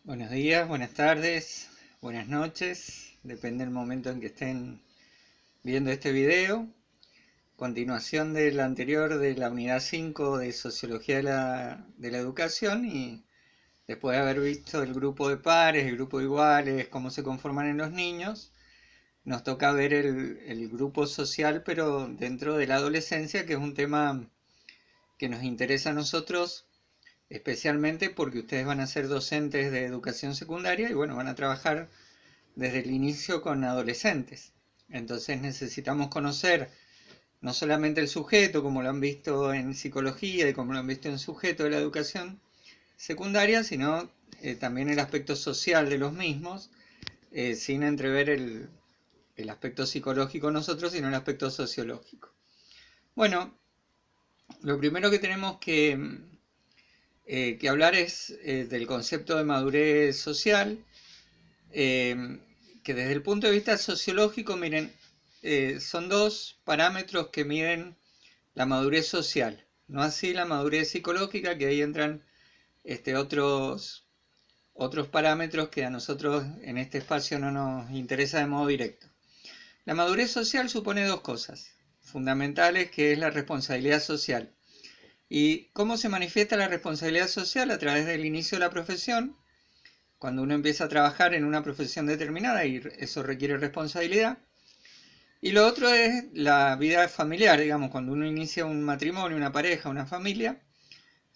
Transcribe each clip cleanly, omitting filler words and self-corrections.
Buenos días, buenas tardes, buenas noches, depende del momento en que estén viendo este video. Continuación del anterior de la unidad 5 de Sociología de la Educación, y después de haber visto el grupo de pares, el grupo de iguales, cómo se conforman en los niños, nos toca ver el grupo social, pero dentro de la adolescencia, que es un tema que nos interesa a nosotros especialmente porque ustedes van a ser docentes de educación secundaria y bueno, van a trabajar desde el inicio con adolescentes. Entonces necesitamos conocer no solamente el sujeto, como lo han visto en psicología y como lo han visto en sujeto de la educación secundaria, sino también el aspecto social de los mismos, sin entrever el aspecto psicológico nosotros, sino el aspecto sociológico. Bueno, lo primero que tenemos que hablar es del concepto de madurez social, que desde el punto de vista sociológico, miren, son dos parámetros que miden la madurez social, no así la madurez psicológica, que ahí entran otros parámetros que a nosotros en este espacio no nos interesa de modo directo. La madurez social supone dos cosas fundamentales, que es la responsabilidad social. ¿Y cómo se manifiesta la responsabilidad social? A través del inicio de la profesión, cuando uno empieza a trabajar en una profesión determinada, y eso requiere responsabilidad. Y lo otro es la vida familiar, digamos, cuando uno inicia un matrimonio, una pareja, una familia,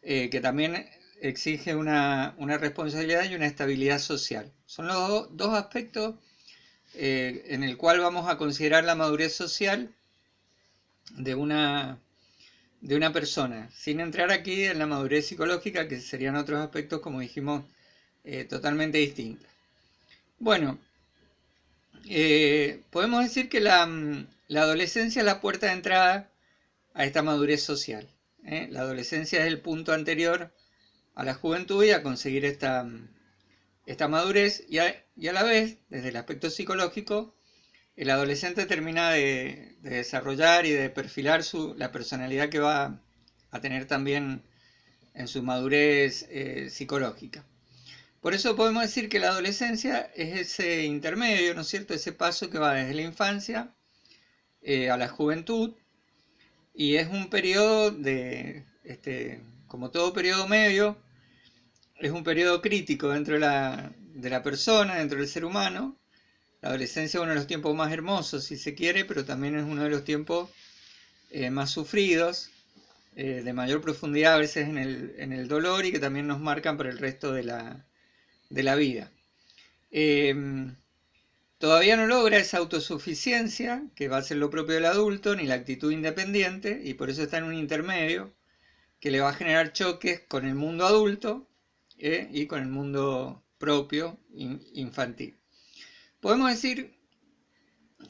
que también exige una responsabilidad y una estabilidad social. Son los dos aspectos en el cual vamos a considerar la madurez social de una persona, sin entrar aquí en la madurez psicológica, que serían otros aspectos, como dijimos, totalmente distintos. Bueno, podemos decir que la adolescencia es la puerta de entrada a esta madurez social. La adolescencia es el punto anterior a la juventud y a conseguir esta madurez, y a la vez, desde el aspecto psicológico, el adolescente termina de desarrollar y de perfilar la personalidad que va a tener también en su madurez psicológica. Por eso podemos decir que la adolescencia es ese intermedio, ¿no es cierto? Ese paso que va desde la infancia a la juventud, y es un periodo como todo periodo medio, es un periodo crítico dentro de la persona, dentro del ser humano. La adolescencia es uno de los tiempos más hermosos, si se quiere, pero también es uno de los tiempos más sufridos, de mayor profundidad a veces en el dolor, y que también nos marcan para el resto de la vida. Todavía no logra esa autosuficiencia, que va a ser lo propio del adulto, ni la actitud independiente, y por eso está en un intermedio que le va a generar choques con el mundo adulto y con el mundo propio infantil. Podemos decir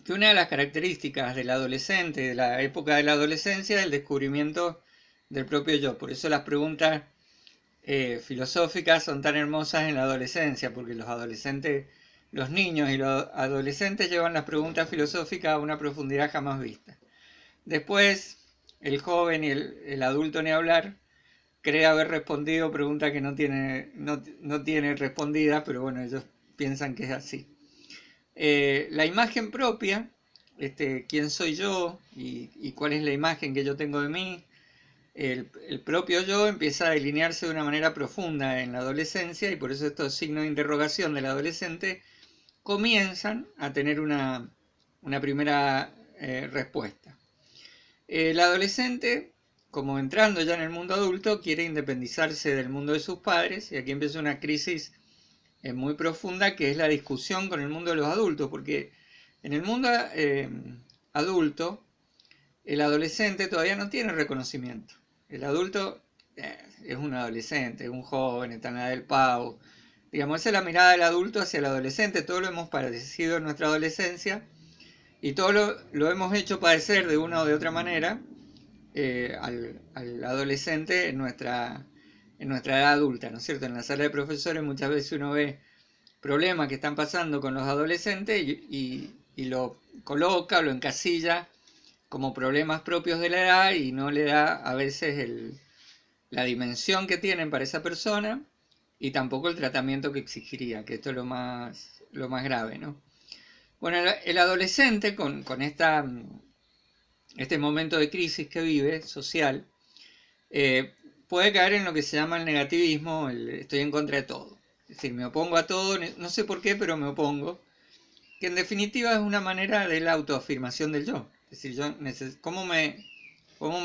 que una de las características del adolescente, de la época de la adolescencia, es el descubrimiento del propio yo. Por eso las preguntas filosóficas son tan hermosas en la adolescencia, porque los niños y los adolescentes llevan las preguntas filosóficas a una profundidad jamás vista. Después, el joven y el adulto, ni hablar, cree haber respondido preguntas que no tiene respondidas, pero bueno, ellos piensan que es así. La imagen propia, quién soy yo y cuál es la imagen que yo tengo de mí, el propio yo empieza a delinearse de una manera profunda en la adolescencia, y por eso estos signos de interrogación del adolescente comienzan a tener una primera respuesta. El adolescente, como entrando ya en el mundo adulto, quiere independizarse del mundo de sus padres, y aquí empieza una crisis muy profunda, que es la discusión con el mundo de los adultos, porque en el mundo adulto, el adolescente todavía no tiene reconocimiento. El adulto es un adolescente, es un joven, está en la edad del pavo. Digamos, esa es la mirada del adulto hacia el adolescente. Todo lo hemos padecido en nuestra adolescencia, y todo lo hemos hecho padecer de una o de otra manera al adolescente en nuestra edad adulta, ¿no es cierto? En la sala de profesores muchas veces uno ve problemas que están pasando con los adolescentes y lo coloca, lo encasilla como problemas propios de la edad, y no le da a veces la dimensión que tienen para esa persona, y tampoco el tratamiento que exigiría, que esto es lo más grave, ¿no? Bueno, el adolescente con este momento de crisis que vive, social, puede caer en lo que se llama el negativismo, estoy en contra de todo. Es decir, me opongo a todo, no sé por qué, pero me opongo, que en definitiva es una manera de la autoafirmación del yo. Es decir, ¿cómo me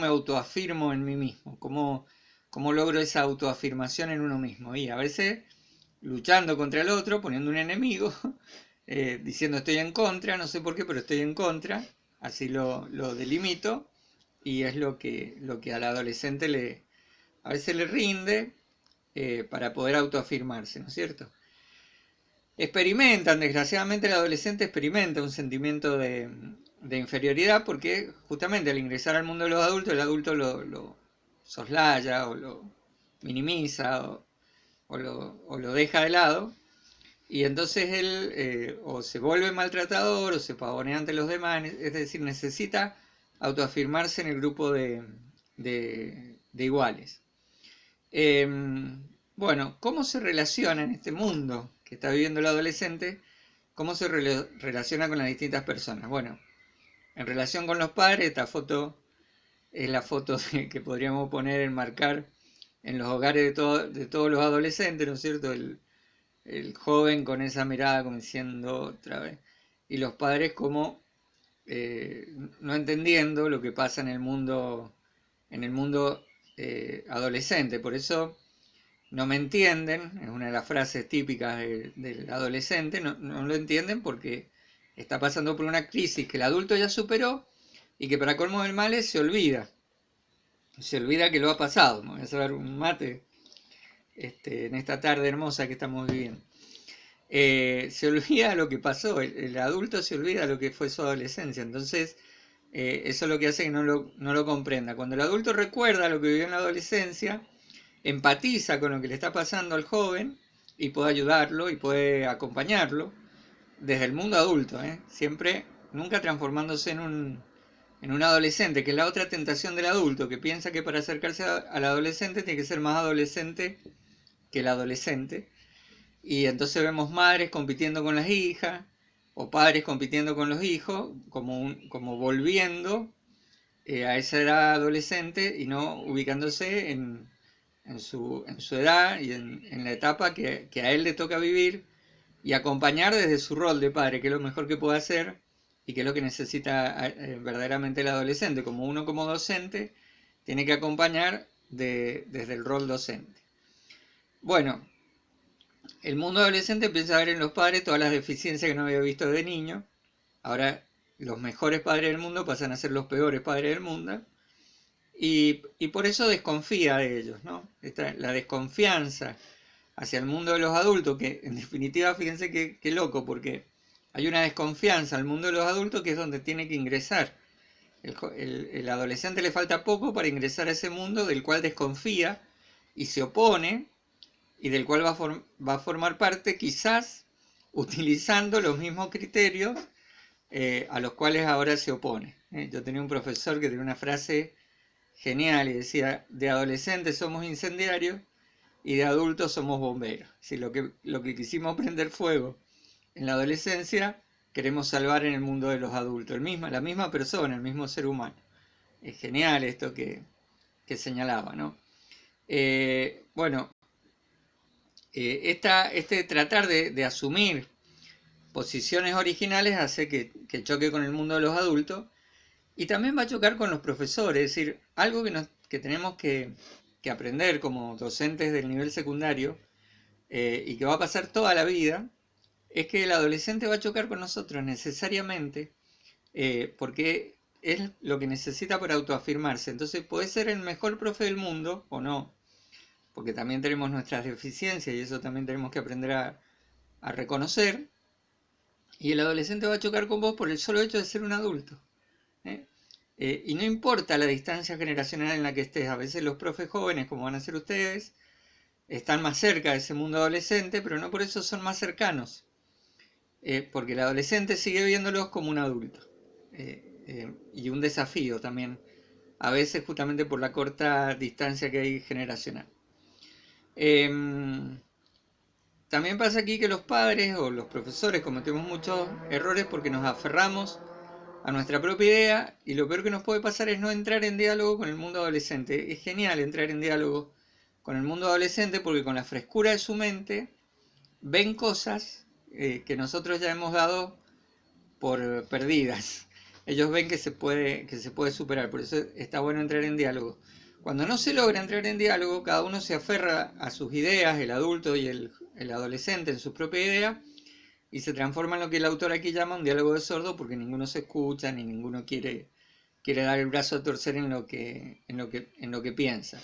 autoafirmo en mí mismo? ¿Cómo logro esa autoafirmación en uno mismo? Y a veces luchando contra el otro, poniendo un enemigo, diciendo estoy en contra, no sé por qué, pero estoy en contra, así lo delimito, y es lo que al adolescente a veces le rinde para poder autoafirmarse, ¿no es cierto? Experimentan, desgraciadamente el adolescente experimenta un sentimiento de inferioridad porque justamente al ingresar al mundo de los adultos, el adulto lo soslaya o lo minimiza o lo deja de lado, y entonces él o se vuelve maltratador o se pavonea ante los demás, es decir, necesita autoafirmarse en el grupo de iguales. Eh, bueno, ¿cómo se relaciona en este mundo que está viviendo el adolescente? ¿Cómo se relaciona con las distintas personas? Bueno, en relación con los padres, esta foto es la foto que podríamos poner, enmarcar en los hogares de todos los adolescentes, ¿no es cierto? El joven con esa mirada como diciendo otra vez, y los padres como no entendiendo lo que pasa en el mundo adolescente. Por eso no me entienden, es una de las frases típicas del adolescente, no lo entienden porque está pasando por una crisis que el adulto ya superó y que para colmo del males se olvida que lo ha pasado. Me voy a hacer un mate en esta tarde hermosa que estamos viviendo. Se olvida lo que pasó, el adulto se olvida lo que fue su adolescencia, entonces eso es lo que hace que no lo comprenda. Cuando el adulto recuerda lo que vivió en la adolescencia, empatiza con lo que le está pasando al joven y puede ayudarlo y puede acompañarlo desde el mundo adulto, siempre, nunca transformándose en un adolescente, que es la otra tentación del adulto, que piensa que para acercarse al adolescente tiene que ser más adolescente que el adolescente. Y entonces vemos madres compitiendo con las hijas o padres compitiendo con los hijos, como volviendo a esa edad adolescente y no ubicándose en su edad y en la etapa que a él le toca vivir y acompañar desde su rol de padre, que es lo mejor que puede hacer y que es lo que necesita verdaderamente el adolescente. Como uno como docente tiene que acompañar desde el rol docente. Bueno, el mundo adolescente empieza a ver en los padres todas las deficiencias que no había visto de niño. Ahora los mejores padres del mundo pasan a ser los peores padres del mundo. Y por eso desconfía de ellos, ¿no? La desconfianza hacia el mundo de los adultos, que en definitiva, fíjense qué loco, porque hay una desconfianza al mundo de los adultos que es donde tiene que ingresar. El adolescente le falta poco para ingresar a ese mundo del cual desconfía y se opone y del cual va a formar parte quizás utilizando los mismos criterios a los cuales ahora se opone. Yo tenía un profesor que tenía una frase genial y decía, de adolescentes somos incendiarios y de adultos somos bomberos. Si lo que quisimos prender fuego en la adolescencia, queremos salvar en el mundo de los adultos. La misma persona, el mismo ser humano. Es genial esto que señalaba, ¿no? Bueno, este tratar de asumir posiciones originales hace que choque con el mundo de los adultos y también va a chocar con los profesores, es decir, algo que tenemos que aprender como docentes del nivel secundario y que va a pasar toda la vida, es que el adolescente va a chocar con nosotros necesariamente porque es lo que necesita para autoafirmarse. Entonces puede ser el mejor profe del mundo o no, porque también tenemos nuestras deficiencias y eso también tenemos que aprender a reconocer. Y el adolescente va a chocar con vos por el solo hecho de ser un adulto. ¿eh? Y no importa la distancia generacional en la que estés, a veces los profes jóvenes, como van a ser ustedes, están más cerca de ese mundo adolescente, pero no por eso son más cercanos, porque el adolescente sigue viéndolos como un adulto, y un desafío también, a veces justamente por la corta distancia que hay generacional. también pasa aquí que los padres o los profesores cometemos muchos errores porque nos aferramos a nuestra propia idea y lo peor que nos puede pasar es no entrar en diálogo con el mundo adolescente. Es genial entrar en diálogo con el mundo adolescente porque con la frescura de su mente ven cosas que nosotros ya hemos dado por perdidas. Ellos ven que se puede superar, por eso está bueno entrar en diálogo. Cuando no se logra entrar en diálogo, cada uno se aferra a sus ideas, el adulto y el adolescente en su propia idea, y se transforma en lo que el autor aquí llama un diálogo de sordo, porque ninguno se escucha ni ninguno quiere dar el brazo a torcer en lo que piensa.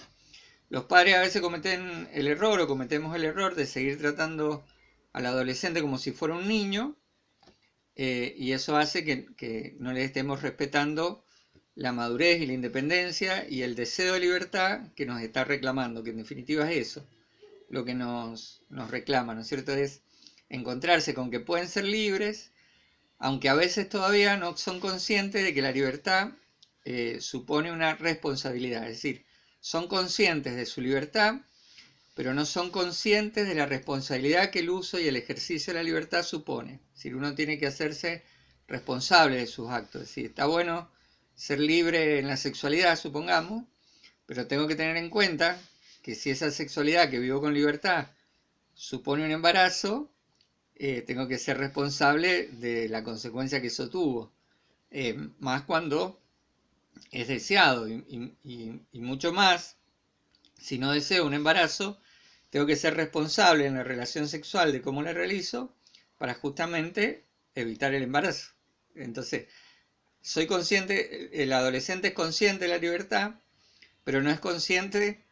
Los padres a veces cometen el error, o cometemos el error, de seguir tratando al adolescente como si fuera un niño, y eso hace que no le estemos respetando la madurez y la independencia y el deseo de libertad que nos está reclamando, que en definitiva es eso, lo que nos reclama, ¿no es cierto? Es encontrarse con que pueden ser libres, aunque a veces todavía no son conscientes de que la libertad supone una responsabilidad, es decir, son conscientes de su libertad, pero no son conscientes de la responsabilidad que el uso y el ejercicio de la libertad supone. Es decir, uno tiene que hacerse responsable de sus actos. Es decir, está bueno ser libre en la sexualidad, supongamos, pero tengo que tener en cuenta que si esa sexualidad que vivo con libertad supone un embarazo, tengo que ser responsable de la consecuencia que eso tuvo. Más cuando es deseado y mucho más, si no deseo un embarazo, tengo que ser responsable en la relación sexual de cómo la realizo para justamente evitar el embarazo. Entonces, soy consciente, el adolescente es consciente de la libertad, pero no es consciente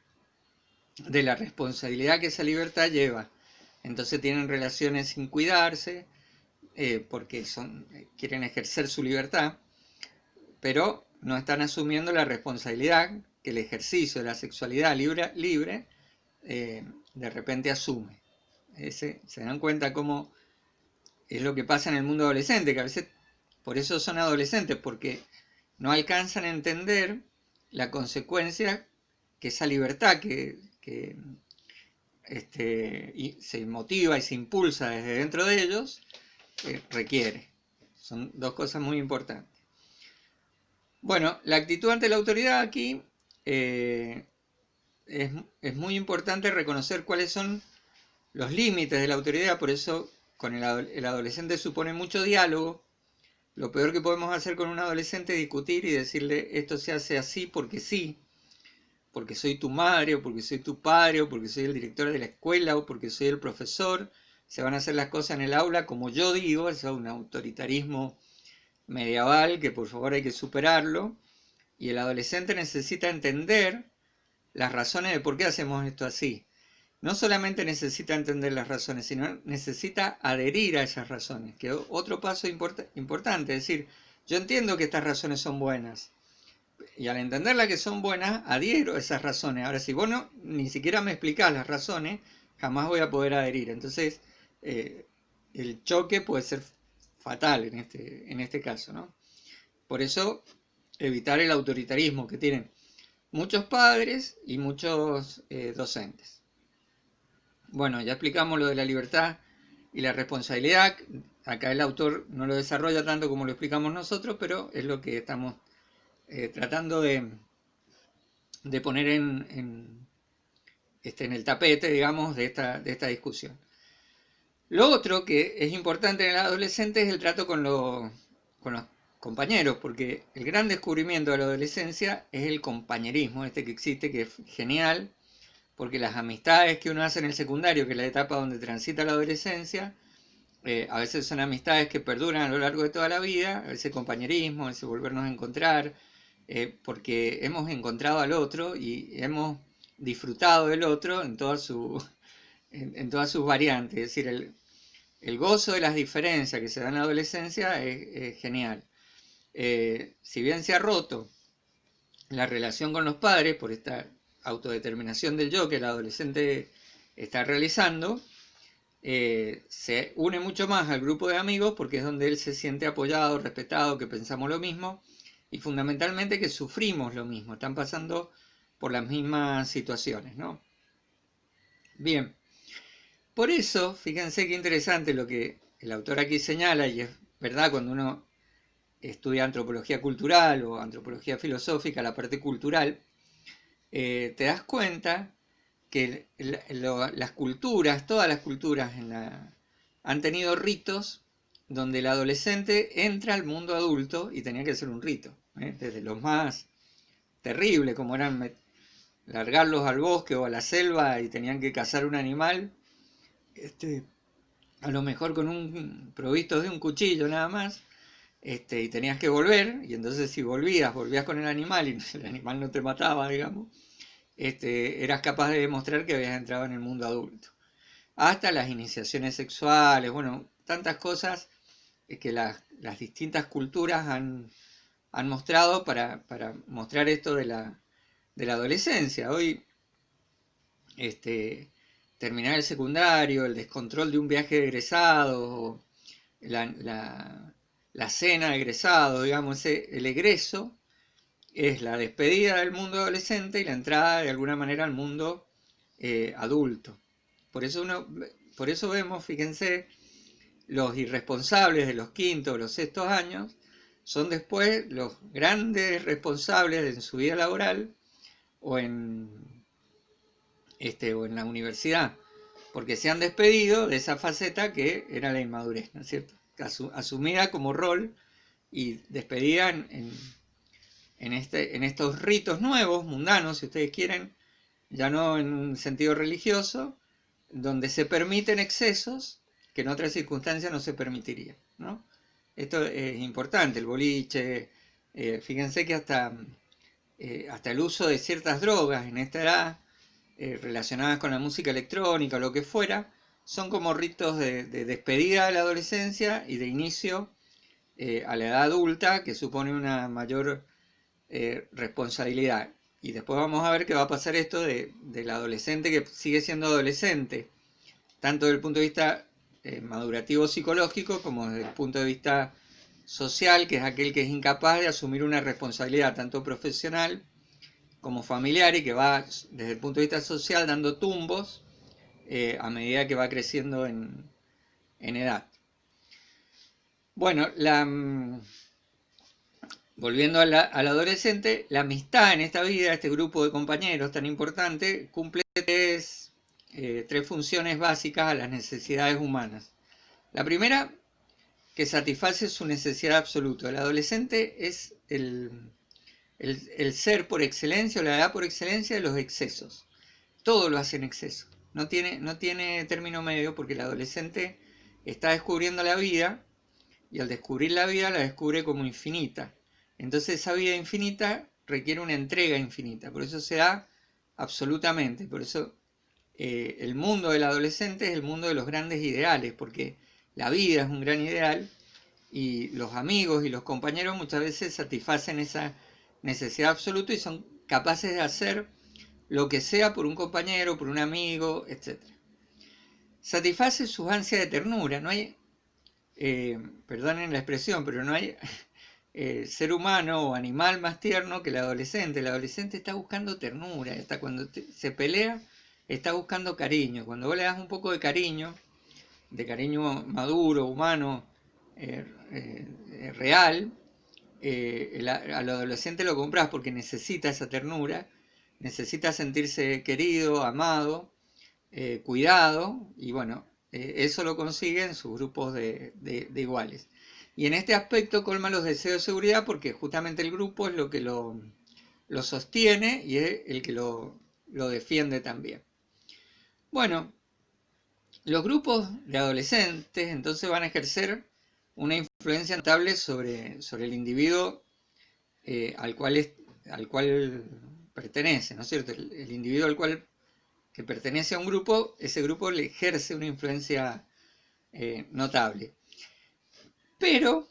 de la responsabilidad que esa libertad lleva. Entonces tienen relaciones sin cuidarse, porque quieren ejercer su libertad, pero no están asumiendo la responsabilidad que el ejercicio de la sexualidad libre de repente asume. Se dan cuenta cómo es lo que pasa en el mundo adolescente, que a veces por eso son adolescentes, porque no alcanzan a entender la consecuencia que esa libertad que se motiva y se impulsa desde dentro de ellos requiere. Son dos cosas muy importantes. Bueno, la actitud ante la autoridad aquí es muy importante reconocer cuáles son los límites de la autoridad, por eso con el adolescente supone mucho diálogo. Lo peor que podemos hacer con un adolescente es discutir y decirle esto se hace así porque sí, porque soy tu madre, o porque soy tu padre, o porque soy el director de la escuela, o porque soy el profesor. Se van a hacer las cosas en el aula como yo digo, eso es un autoritarismo medieval que por favor hay que superarlo. Y el adolescente necesita entender las razones de por qué hacemos esto así. No solamente necesita entender las razones, sino necesita adherir a esas razones, que es otro paso importante. Es decir, yo entiendo que estas razones son buenas, y al entenderlas que son buenas, adhiero a esas razones. Ahora, si vos ni siquiera me explicás las razones, jamás voy a poder adherir. Entonces, el choque puede ser fatal en este caso, ¿no? Por eso, evitar el autoritarismo que tienen muchos padres y muchos docentes. Bueno, ya explicamos lo de la libertad y la responsabilidad. Acá el autor no lo desarrolla tanto como lo explicamos nosotros, pero es lo que estamos tratando de poner en el tapete, digamos, de esta discusión. Lo otro que es importante en el adolescente es el trato con los compañeros, porque el gran descubrimiento de la adolescencia es el compañerismo, que existe, que es genial, porque las amistades que uno hace en el secundario, que es la etapa donde transita la adolescencia, a veces son amistades que perduran a lo largo de toda la vida, ese compañerismo, ese volvernos a encontrar, porque hemos encontrado al otro y hemos disfrutado del otro en todas sus variantes. Es decir, el gozo de las diferencias que se da en la adolescencia es genial. Si bien se ha roto la relación con los padres por esta autodeterminación del yo que el adolescente está realizando, se une mucho más al grupo de amigos porque es donde él se siente apoyado, respetado, que pensamos lo mismo y fundamentalmente que sufrimos lo mismo, están pasando por las mismas situaciones, ¿no? Bien, Por eso, fíjense qué interesante lo que el autor aquí señala, y es verdad cuando uno estudia antropología cultural o antropología filosófica, la parte cultural, te das cuenta que las culturas, todas las culturas han tenido ritos donde el adolescente entra al mundo adulto y tenía que ser un rito, desde los más terribles, como eran largarlos al bosque o a la selva y tenían que cazar un animal, a lo mejor con un provisto de un cuchillo nada más, y tenías que volver, y entonces si volvías con el animal y el animal no te mataba, digamos, eras capaz de demostrar que habías entrado en el mundo adulto. Hasta las iniciaciones sexuales, bueno, tantas cosas que las distintas culturas han mostrado para mostrar esto de la adolescencia. Hoy, terminar el secundario, el descontrol de un viaje de egresado, la cena de egresado, digamos, el egreso es la despedida del mundo adolescente y la entrada de alguna manera al mundo adulto. Por eso vemos, fíjense, los irresponsables de los quintos o los sextos años son después los grandes responsables en su vida laboral o en la universidad, porque se han despedido de esa faceta que era la inmadurez, ¿no es cierto? Asumida como rol y despedida en estos ritos nuevos, mundanos, si ustedes quieren, ya no en un sentido religioso, donde se permiten excesos que en otras circunstancias no se permitirían, ¿no? Esto es importante, el boliche, fíjense que hasta el uso de ciertas drogas en esta edad, relacionadas con la música electrónica o lo que fuera, son como ritos de despedida de la adolescencia y de inicio a la edad adulta, que supone una mayor responsabilidad. Y después vamos a ver qué va a pasar esto del adolescente que sigue siendo adolescente, tanto desde el punto de vista madurativo psicológico como desde el punto de vista social, que es aquel que es incapaz de asumir una responsabilidad tanto profesional como familiar y que va desde el punto de vista social dando tumbos a medida que va creciendo en edad. Bueno, volviendo al adolescente, la amistad en esta vida, este grupo de compañeros tan importante, cumple tres funciones básicas a las necesidades humanas. La primera, que satisface su necesidad absoluta. El adolescente es el ser por excelencia o la edad por excelencia de los excesos. Todo lo hace en exceso. No tiene término medio porque el adolescente está descubriendo la vida y al descubrir la vida la descubre como infinita. Entonces esa vida infinita requiere una entrega infinita. Por eso se da absolutamente. Por eso el mundo del adolescente es el mundo de los grandes ideales, porque la vida es un gran ideal y los amigos y los compañeros muchas veces satisfacen esa necesidad absoluta y son capaces de hacer lo que sea por un compañero, por un amigo, etc. Satisface sus ansias de ternura. No hay, perdonen la expresión, pero no hay ser humano o animal más tierno que el adolescente. El adolescente está buscando ternura, cuando se pelea, está buscando cariño. Cuando vos le das un poco de cariño maduro, humano, real, al adolescente lo compras porque necesita esa ternura, necesita sentirse querido, amado, cuidado, y bueno, eso lo consigue en sus grupos de iguales. Y en este aspecto colma los deseos de seguridad porque justamente el grupo es lo que lo sostiene y es el que lo defiende también. Bueno, los grupos de adolescentes entonces van a ejercer una influencia notable sobre el individuo al cual pertenece, ¿no es cierto? El individuo que pertenece a un grupo, ese grupo le ejerce una influencia notable. Pero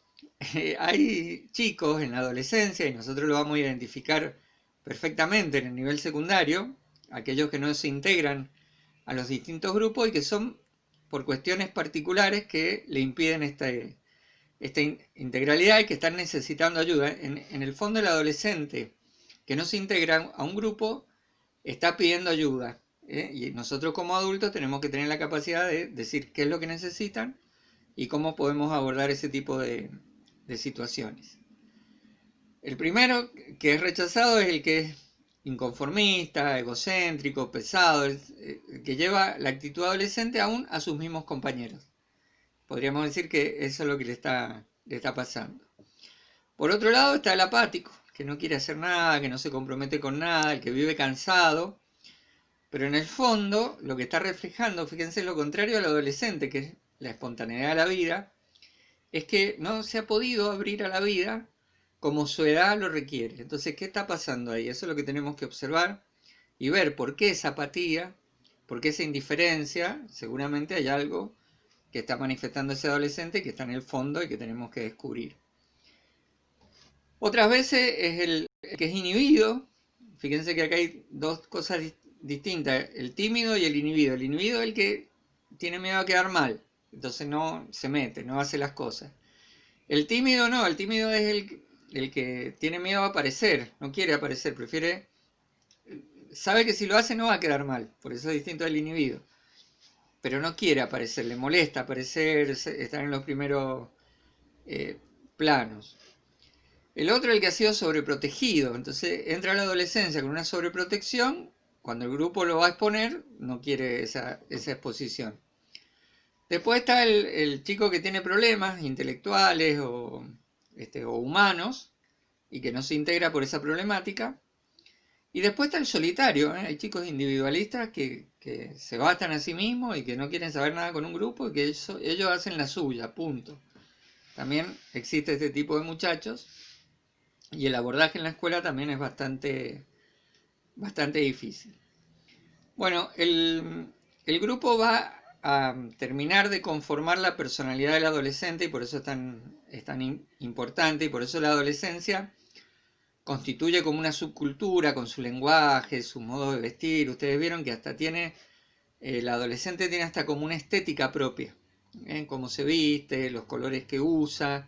hay chicos en la adolescencia, y nosotros lo vamos a identificar perfectamente en el nivel secundario, aquellos que no se integran a los distintos grupos y que son por cuestiones particulares que le impiden esta integralidad y que están necesitando ayuda. En el fondo el adolescente que no se integra a un grupo está pidiendo ayuda. Y nosotros como adultos tenemos que tener la capacidad de decir qué es lo que necesitan y cómo podemos abordar ese tipo de situaciones. El primero que es rechazado es el que es inconformista, egocéntrico, pesado, el que lleva la actitud adolescente aún a sus mismos compañeros. Podríamos decir que eso es lo que le está pasando. Por otro lado está el apático, que no quiere hacer nada, que no se compromete con nada, el que vive cansado, pero en el fondo lo que está reflejando, fíjense, lo contrario al adolescente, que es la espontaneidad de la vida, es que no se ha podido abrir a la vida como su edad lo requiere. Entonces, ¿qué está pasando ahí? Eso es lo que tenemos que observar y ver por qué esa apatía, por qué esa indiferencia. Seguramente hay algo que está manifestando ese adolescente que está en el fondo y que tenemos que descubrir. Otras veces es el que es inhibido. Fíjense que acá hay dos cosas distintas, el tímido y el inhibido. El inhibido es el que tiene miedo a quedar mal, entonces no se mete, no hace las cosas. El tímido no, el tímido es el que tiene miedo a aparecer, no quiere aparecer, prefiere, sabe que si lo hace no va a quedar mal, por eso es distinto al inhibido. Pero no quiere aparecer, le molesta aparecer, estar en los primeros planos. El otro es el que ha sido sobreprotegido, entonces entra a la adolescencia con una sobreprotección, cuando el grupo lo va a exponer, no quiere esa exposición. Después está el chico que tiene problemas intelectuales o humanos y que no se integra por esa problemática. Y después está el solitario, ¿eh? Hay chicos individualistas que se bastan a sí mismos y que no quieren saber nada con un grupo y que ellos hacen la suya, punto. También existe este tipo de muchachos y el abordaje en la escuela también es bastante difícil. Bueno, el grupo va a terminar de conformar la personalidad del adolescente y por eso es tan importante y por eso la adolescencia constituye como una subcultura con su lenguaje, su modo de vestir. Ustedes vieron que hasta el adolescente tiene hasta como una estética propia, cómo se viste, los colores que usa,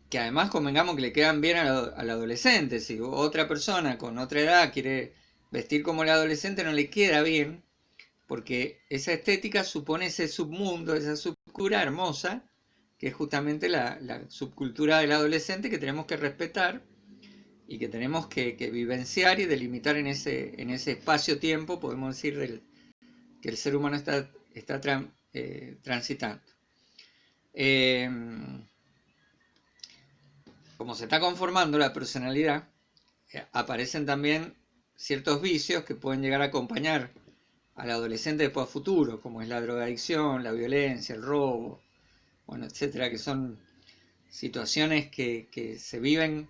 que además convengamos que le quedan bien al adolescente. Si otra persona con otra edad quiere vestir como el adolescente, no le queda bien, porque esa estética supone ese submundo, esa subcultura hermosa, que es justamente la subcultura del adolescente que tenemos que respetar y que tenemos que vivenciar y delimitar en ese espacio-tiempo, podemos decir, que el ser humano está transitando. Como se está conformando la personalidad, aparecen también ciertos vicios que pueden llegar a acompañar al adolescente después a futuro, como es la drogadicción, la violencia, el robo, bueno, etcétera, que son situaciones que se viven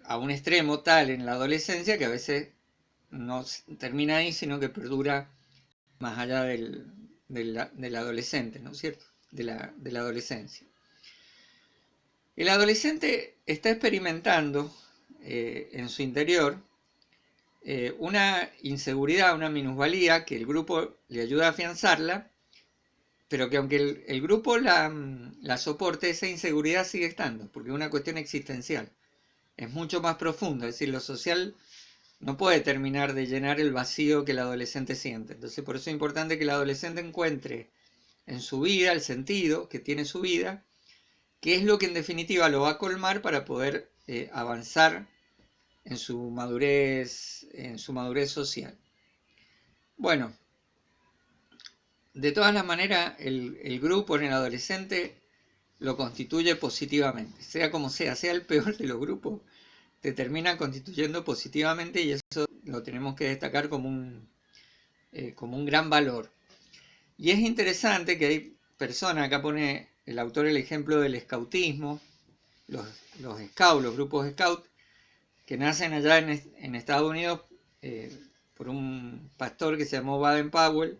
a un extremo tal en la adolescencia que a veces no termina ahí, sino que perdura más allá del adolescente, ¿no es cierto? De la adolescencia. El adolescente está experimentando en su interior una inseguridad, una minusvalía que el grupo le ayuda a afianzarla, pero que aunque el grupo la soporte, esa inseguridad sigue estando, porque es una cuestión existencial. Es mucho más profunda, es decir, lo social no puede terminar de llenar el vacío que el adolescente siente. Entonces, por eso es importante que el adolescente encuentre en su vida el sentido que tiene su vida, que es lo que en definitiva lo va a colmar para poder avanzar en su madurez social. Bueno, de todas las maneras, el grupo en el adolescente lo constituye positivamente, sea como sea el peor de los grupos, te termina constituyendo positivamente y eso lo tenemos que destacar como un gran valor. Y es interesante que hay personas, acá pone el autor el ejemplo del scoutismo, los scouts, los grupos scout, que nacen allá en Estados Unidos por un pastor que se llamó Baden Powell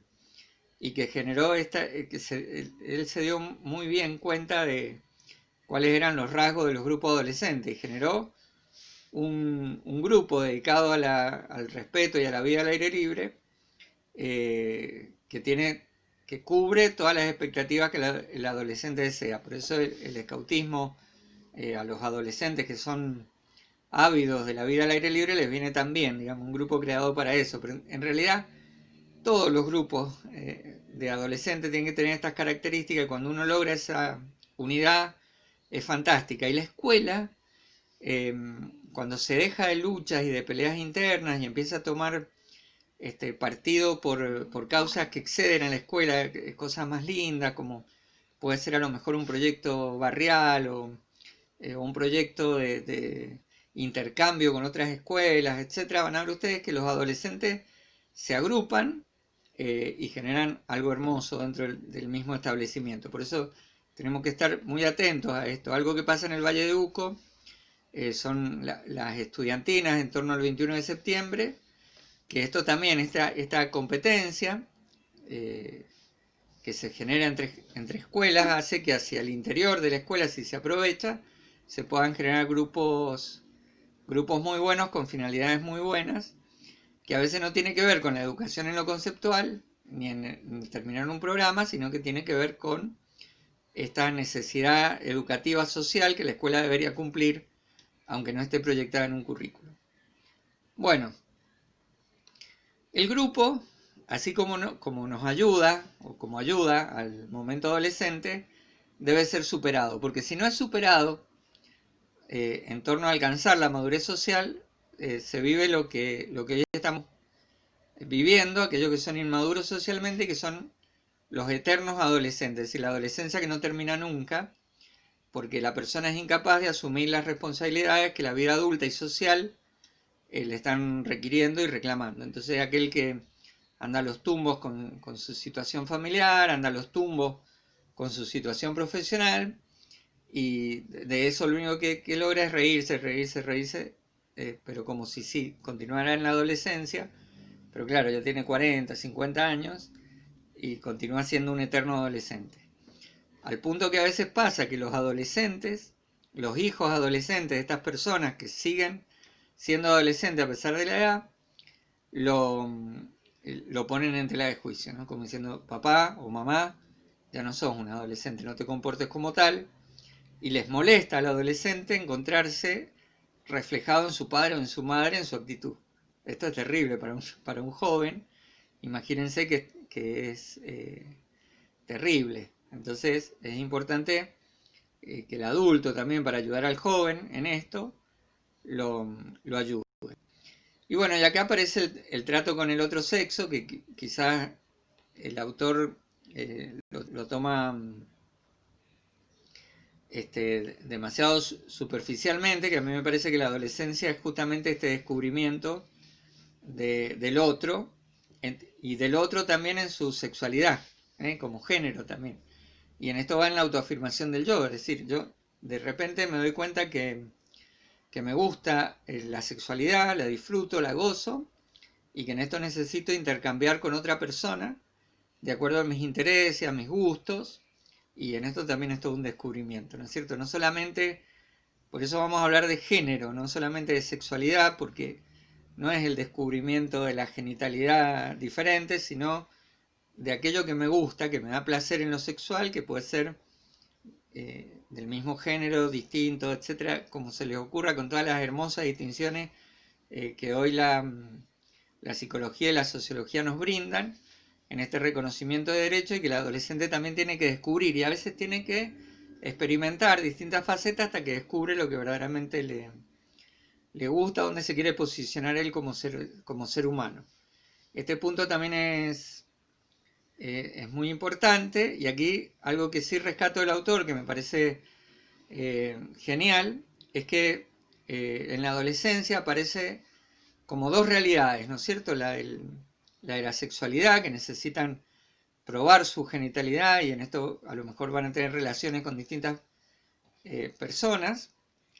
y que generó él se dio muy bien cuenta de cuáles eran los rasgos de los grupos adolescentes y generó un grupo dedicado al respeto y a la vida al aire libre que cubre todas las expectativas que el adolescente desea. Por eso el scoutismo a los adolescentes que son ávidos de la vida al aire libre les viene también, digamos, un grupo creado para eso, pero en realidad todos los grupos de adolescentes tienen que tener estas características y cuando uno logra esa unidad es fantástica. Y la escuela, cuando se deja de luchas y de peleas internas y empieza a tomar partido por causas que exceden a la escuela, cosas más lindas, como puede ser a lo mejor un proyecto barrial o un proyecto de intercambio con otras escuelas, etcétera, van a ver ustedes que los adolescentes se agrupan y generan algo hermoso dentro del mismo establecimiento. Por eso tenemos que estar muy atentos a esto. Algo que pasa en el Valle de Uco son las estudiantinas en torno al 21 de septiembre, que esto también, esta competencia que se genera entre escuelas, hace que hacia el interior de la escuela, si se aprovecha, se puedan generar grupos muy buenos con finalidades muy buenas, que a veces no tiene que ver con la educación en lo conceptual, ni en terminar un programa, sino que tiene que ver con esta necesidad educativa social que la escuela debería cumplir, aunque no esté proyectada en un currículo. Bueno, el grupo, así como nos ayuda, o como ayuda al momento adolescente, debe ser superado, porque si no es superado, en torno a alcanzar la madurez social, se vive lo que hoy estamos viviendo, aquellos que son inmaduros socialmente, que son los eternos adolescentes, es decir, la adolescencia que no termina nunca, porque la persona es incapaz de asumir las responsabilidades que la vida adulta y social le están requiriendo y reclamando. Entonces aquel que anda a los tumbos con su situación familiar, anda a los tumbos con su situación profesional, y de eso lo único que logra es reírse, pero como si sí, continuara en la adolescencia, pero claro, ya tiene 40, 50 años y continúa siendo un eterno adolescente. Al punto que a veces pasa que los adolescentes, los hijos adolescentes de estas personas que siguen siendo adolescentes a pesar de la edad, lo ponen en tela de juicio, ¿no? Como diciendo, papá o mamá, ya no sos un adolescente, no te comportes como tal, y les molesta al adolescente encontrarse reflejado en su padre o en su madre en su actitud. Esto es terrible para un joven, imagínense que es terrible. Entonces es importante que el adulto también, para ayudar al joven en esto, lo ayude. Y bueno, y acá aparece el trato con el otro sexo, que quizás el autor lo toma demasiado superficialmente, que a mí me parece que la adolescencia es justamente este descubrimiento del otro, y del otro también en su sexualidad, como género también. Y en esto va en la autoafirmación del yo, es decir, yo de repente me doy cuenta que me gusta la sexualidad, la disfruto, la gozo, y que en esto necesito intercambiar con otra persona de acuerdo a mis intereses, a mis gustos, y en esto también es todo un descubrimiento, ¿no es cierto? No solamente, por eso vamos a hablar de género, no solamente de sexualidad, porque no es el descubrimiento de la genitalidad diferente, sino de aquello que me gusta, que me da placer en lo sexual, que puede ser del mismo género, distinto, etcétera, como se les ocurra, con todas las hermosas distinciones que hoy la psicología y la sociología nos brindan en este reconocimiento de derechos, y que el adolescente también tiene que descubrir, y a veces tiene que experimentar distintas facetas hasta que descubre lo que verdaderamente le gusta, dónde se quiere posicionar él como ser humano. Este punto también es muy importante, y aquí algo que sí rescato del autor, que me parece genial, es que en la adolescencia aparece como dos realidades, ¿no es cierto? La de la sexualidad, que necesitan probar su genitalidad, y en esto a lo mejor van a tener relaciones con distintas personas,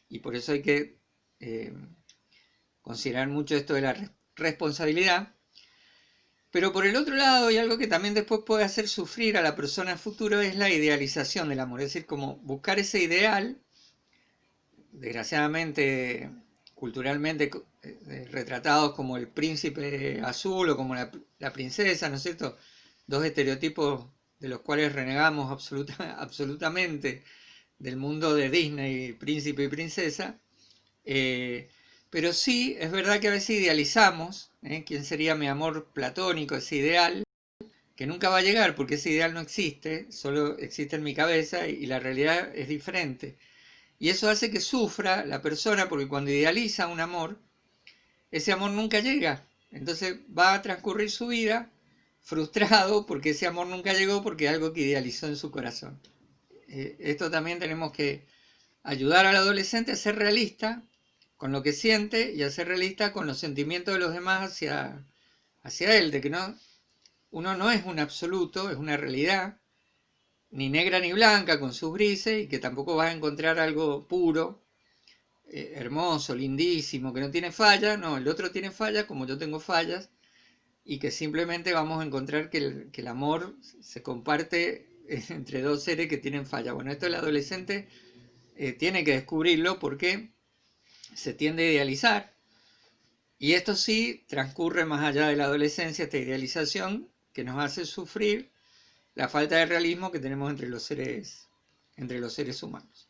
y por eso hay que considerar mucho esto de la responsabilidad. Pero por el otro lado, y algo que también después puede hacer sufrir a la persona en futuro, es la idealización del amor, es decir, como buscar ese ideal, desgraciadamente, culturalmente retratados como el príncipe azul o como la princesa, ¿no es cierto? Dos estereotipos de los cuales renegamos absolutamente del mundo de Disney, príncipe y princesa, Pero sí, es verdad que a veces idealizamos, quién sería mi amor platónico, ese ideal, que nunca va a llegar porque ese ideal no existe, solo existe en mi cabeza y la realidad es diferente. Y eso hace que sufra la persona porque cuando idealiza un amor, ese amor nunca llega. Entonces va a transcurrir su vida frustrado porque ese amor nunca llegó porque es algo que idealizó en su corazón. Esto también tenemos que ayudar al adolescente a ser realista con lo que siente y a ser realista con los sentimientos de los demás hacia él, de que uno no es un absoluto, es una realidad, ni negra ni blanca, con sus grises, y que tampoco vas a encontrar algo puro, hermoso, lindísimo, que no tiene falla. No, el otro tiene fallas como yo tengo fallas, y que simplemente vamos a encontrar que el amor se comparte entre dos seres que tienen fallas. Bueno, esto el adolescente tiene que descubrirlo porque se tiende a idealizar, y esto sí transcurre más allá de la adolescencia, esta idealización que nos hace sufrir la falta de realismo que tenemos entre los seres humanos.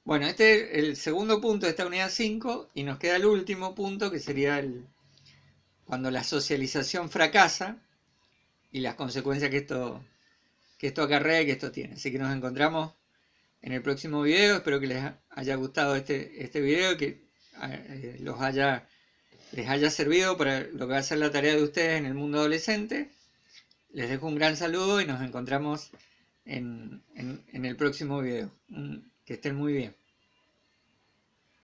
Bueno, este es el segundo punto de esta unidad 5 y nos queda el último punto que sería cuando la socialización fracasa y las consecuencias que esto acarrea y que esto tiene. Así que nos encontramos en el próximo video. Espero que les haya gustado este video, que les haya servido para lo que va a ser la tarea de ustedes en el mundo adolescente. Les dejo un gran saludo y nos encontramos en el próximo video. Que estén muy bien.